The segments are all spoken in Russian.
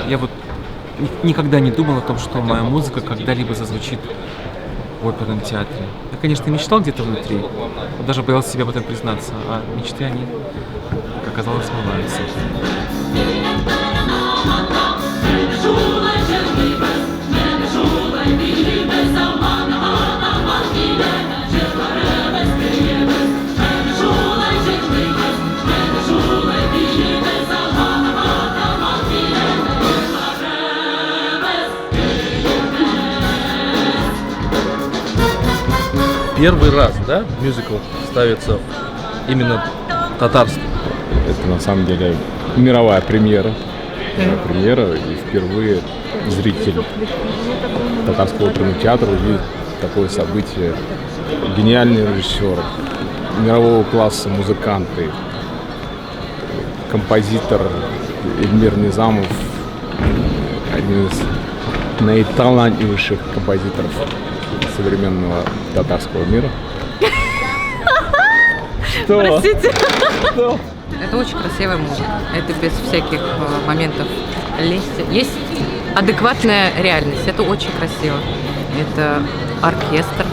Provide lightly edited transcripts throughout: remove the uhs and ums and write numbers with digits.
Я вот никогда не думал о том, что моя музыка когда-либо зазвучит в оперном театре. Я, конечно, мечтал где-то внутри, но даже боялся себе об этом признаться, а мечты, они, как оказалось, сбываются. Первый раз, да, мюзикл ставится именно татарский? Это на самом деле мировая премьера. И впервые зритель Татарского оперного театра увидит такое событие. Гениальный режиссер, мирового класса музыканты, композитор Эльмир Низамов, один из наиталантливейших композиторов современного татарского мира. Что? Простите. Что? Это очень красивая музыка. Это без всяких моментов лести. Есть адекватная реальность. Это очень красиво. Это оркестр.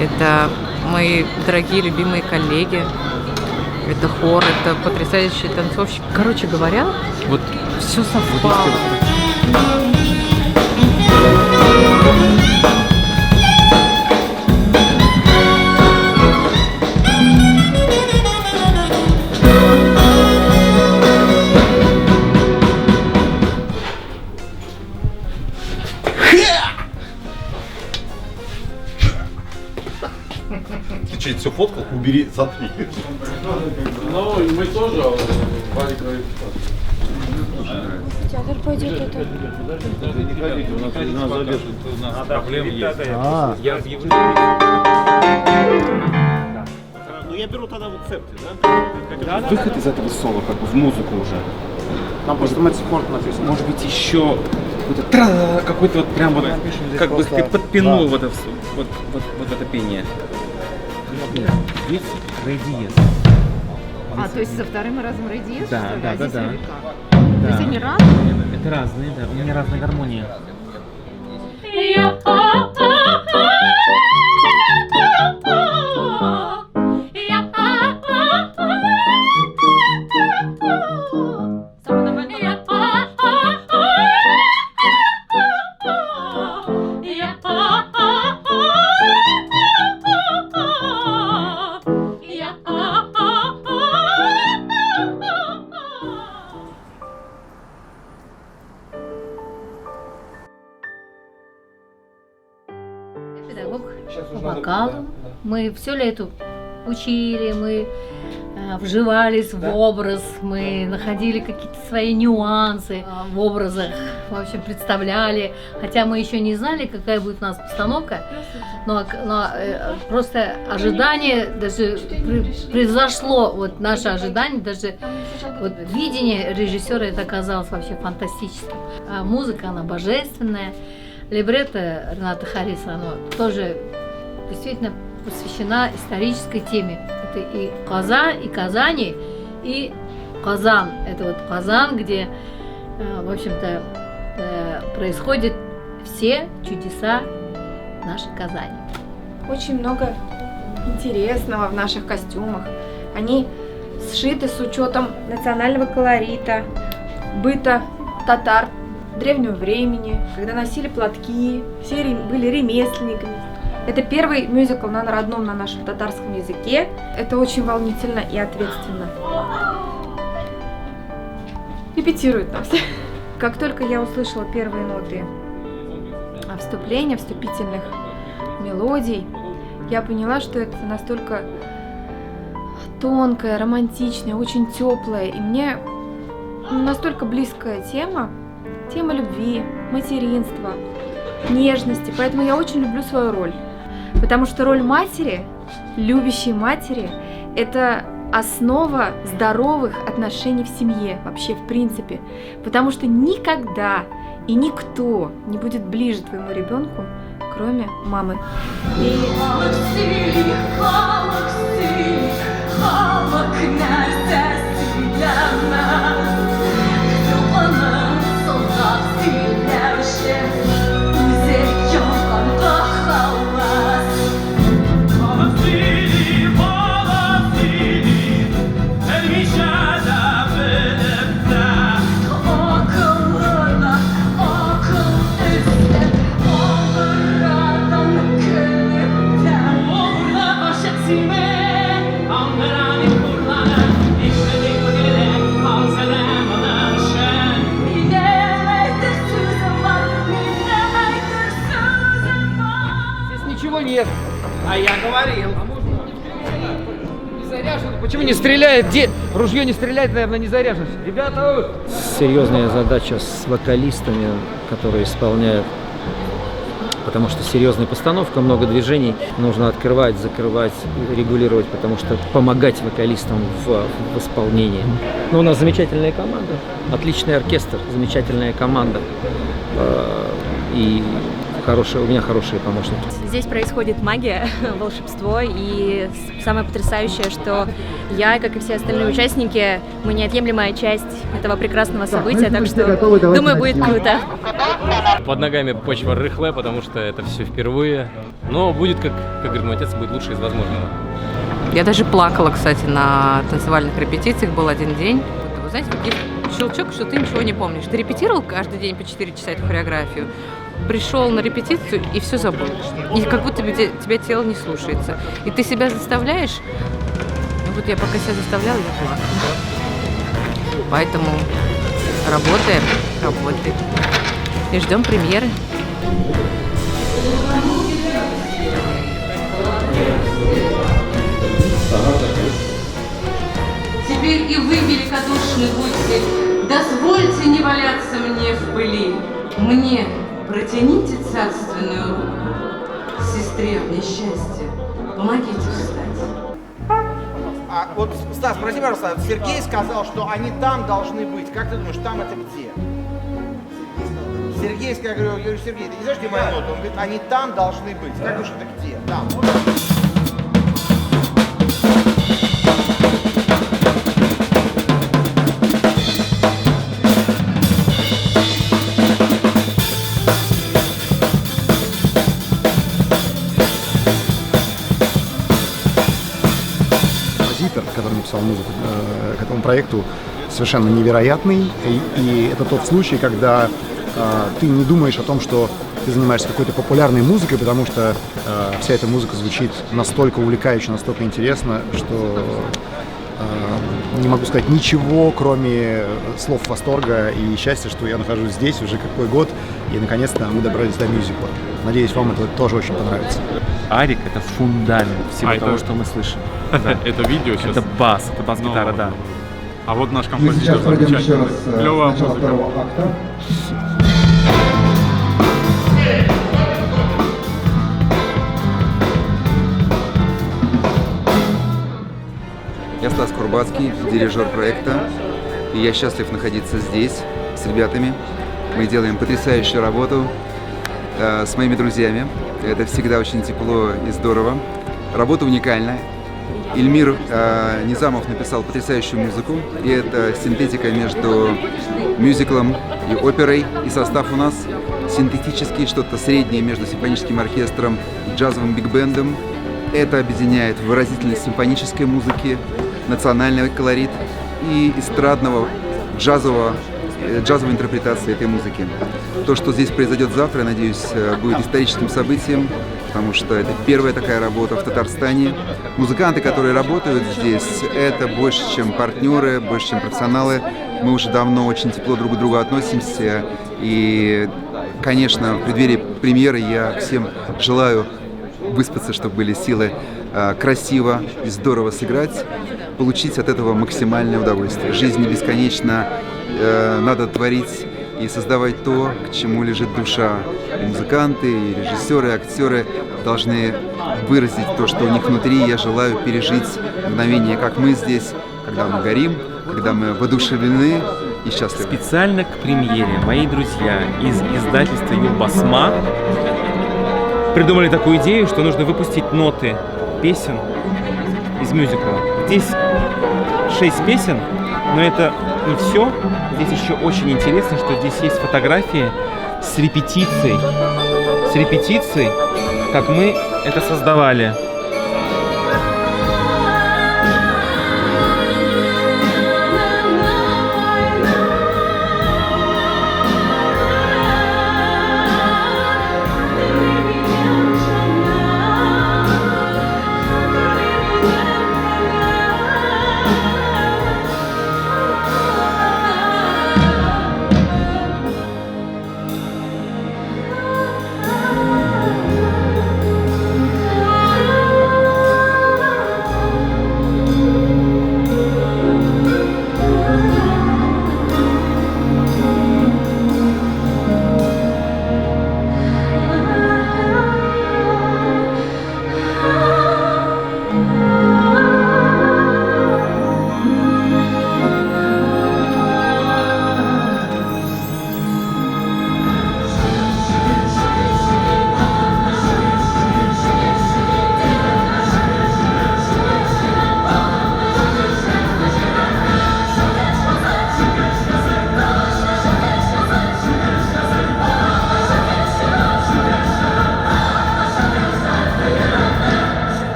Это мои дорогие, любимые коллеги. Это хор. Это потрясающие танцовщики. Короче говоря, Вот все совпало. Ты что, все фоткал? Убери, сотри. Ну, и мы тоже, Валя говорит, Театр пойдет это. не ходите, у нас задержит. у нас проблемы есть. Я объявлю. Ну я беру тогда в цепте, да? Выход из этого соло, как бы в музыку уже. Там просто мэтт-спорт написано. Может быть, еще какой-то какой-то вот прям вот, как бы ты подпинул вот в это пение. Здесь ре диез. А, то есть со вторым разом ре диез, Да, что ли? да, А да, здесь да. ре как? То есть они разные? Это разные, да, у меня разная гармония. Педагог по вокалу. Мы все лето учили, мы вживались в образ, мы находили какие-то свои нюансы в образах, в общем, представляли. Хотя мы еще не знали, какая будет у нас постановка, но просто ожидание даже превзошло вот наше ожидание, даже вот видение режиссера это оказалось вообще фантастическим. А музыка, она божественная. Либретто Рената Хариса, оно тоже действительно посвящена исторической теме. Это и Казань, и Казани, и Казан. Это вот Казан, где, в общем-то, происходят все чудеса нашей Казани. Очень много интересного в наших костюмах. Они сшиты с учетом национального колорита, быта татар древнего времени, когда носили платки, все были ремесленниками. Это первый мюзикл на родном, на нашем татарском языке. Это очень волнительно и ответственно. Репетируют нас. Как только я услышала первые ноты вступления, вступительных мелодий, я поняла, что это настолько тонкая, романтичная, очень теплая, и мне настолько близкая тема любви, материнства, нежности. Поэтому я очень люблю свою роль. Потому что роль матери, любящей матери, это основа здоровых отношений в семье, вообще в принципе. Потому что никогда и никто не будет ближе твоему ребенку, кроме мамы. Нет. А я говорил. Не заряжен. Почему не стреляет? Ружье не стреляет, наверное, не заряжен. Ребята! Серьезная задача с вокалистами, которые исполняют. Потому что серьезная постановка, много движений. Нужно открывать, закрывать, регулировать, потому что помогать вокалистам в исполнении. Но у нас замечательная команда, отличный оркестр, замечательная команда. И у меня хорошие помощники. Здесь происходит магия, волшебство, и самое потрясающее, что я, как и все остальные участники, мы неотъемлемая часть этого прекрасного события, так что, думаю, будет круто. Под ногами почва рыхлая, потому что это все впервые, но будет, как говорит мой отец, будет лучше из возможного. Я даже плакала, кстати, на танцевальных репетициях, был один день. Вы знаете, вот есть щелчок, что ты ничего не помнишь. Ты репетировал каждый день по 4 часа эту хореографию, пришел на репетицию и все забыл. И как будто тебя тело не слушается. И ты себя заставляешь. И вот я пока себя заставляла, я плакала. Поэтому работаем. И ждем премьеры. Теперь и вы, великодушны будьте, дозвольте не валяться мне в пыли. Мне протяните царственную руку, сестре в несчастье, помогите встать. Вот, Стас, спроси, пожалуйста, Сергей сказал, что они там должны быть. Как ты думаешь, там это где? Сергей, я говорю, Сергей, ты не знаешь, где моя нота? Он говорит, они там должны быть. Как думаешь, это где? Там. Который написал музыку к этому проекту, совершенно невероятный. И это тот случай, когда ты не думаешь о том, что ты занимаешься какой-то популярной музыкой, потому что вся эта музыка звучит настолько увлекающе, настолько интересно, что не могу сказать ничего, кроме слов восторга и счастья, что я нахожусь здесь уже какой год, и наконец-то мы добрались до мюзикла. Надеюсь, вам это тоже очень понравится. Арик — это фундамент всего того, что мы слышим. Это видео сейчас? Это бас-гитара, да. А вот наш композитор замечательный. Клевая музыка. Я Стас Курбацкий, дирижер проекта, и я счастлив находиться здесь с ребятами. Мы делаем потрясающую работу с моими друзьями. Это всегда очень тепло и здорово. Работа уникальная. Ильмир Низамов написал потрясающую музыку, и это синтетика между мюзиклом и оперой. И состав у нас синтетический, что-то среднее между симфоническим оркестром и джазовым биг-бендом. Это объединяет выразительность симфонической музыки, национальный колорит и эстрадного джазовой интерпретации этой музыки. То, что здесь произойдет завтра, я надеюсь, будет историческим событием, потому что это первая такая работа в Татарстане. Музыканты, которые работают здесь, это больше, чем партнеры, больше, чем профессионалы. Мы уже давно очень тепло друг к другу относимся. И, конечно, в преддверии премьеры я всем желаю выспаться, чтобы были силы красиво и здорово сыграть, получить от этого максимальное удовольствие. Жизнь не бесконечна, надо творить и создавать то, к чему лежит душа. И музыканты, и режиссеры, и актеры должны выразить то, что у них внутри. Я желаю пережить мгновение, как мы здесь, когда мы горим, когда мы воодушевлены и счастливы. Специально к премьере мои друзья из издательства Юлбасма придумали такую идею, что нужно выпустить ноты песен из мюзикла. Здесь 6 песен, но это не все. Здесь еще очень интересно, что здесь есть фотографии с репетицией. С репетицией, как мы это создавали.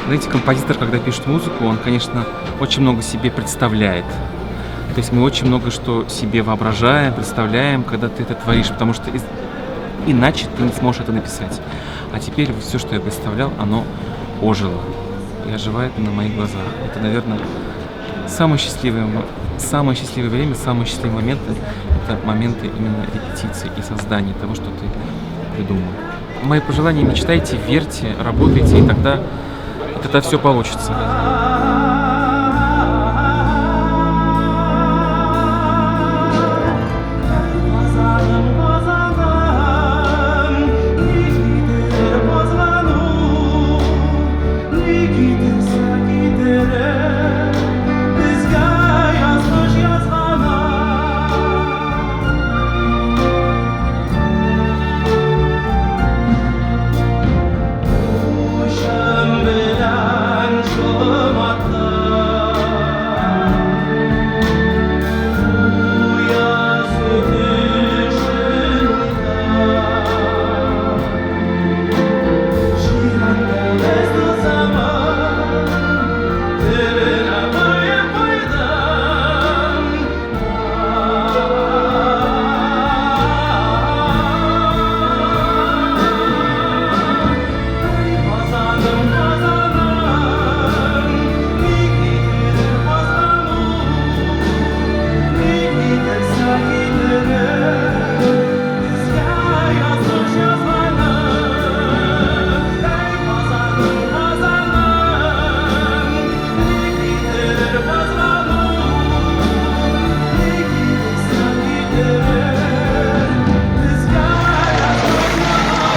Знаете, композитор, когда пишет музыку, он, конечно, очень много себе представляет. То есть мы очень много что себе воображаем, представляем, когда ты это творишь, потому что иначе ты не сможешь это написать. А теперь все, что я представлял, оно ожило и оживает на моих глазах. Это, наверное, самое счастливое время, самые счастливые моменты – это моменты именно репетиции и создания того, что ты придумал. Мои пожелания: мечтайте, верьте, работайте, и тогда это все получится.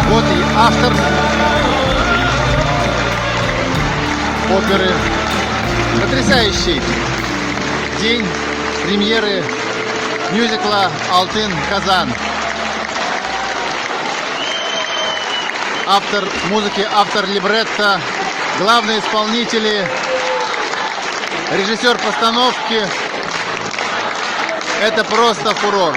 Вот и автор оперы. Потрясающий день премьеры мюзикла «Алтын Казан». Автор музыки, автор либретто, главные исполнители, режиссер постановки. Это просто фурор.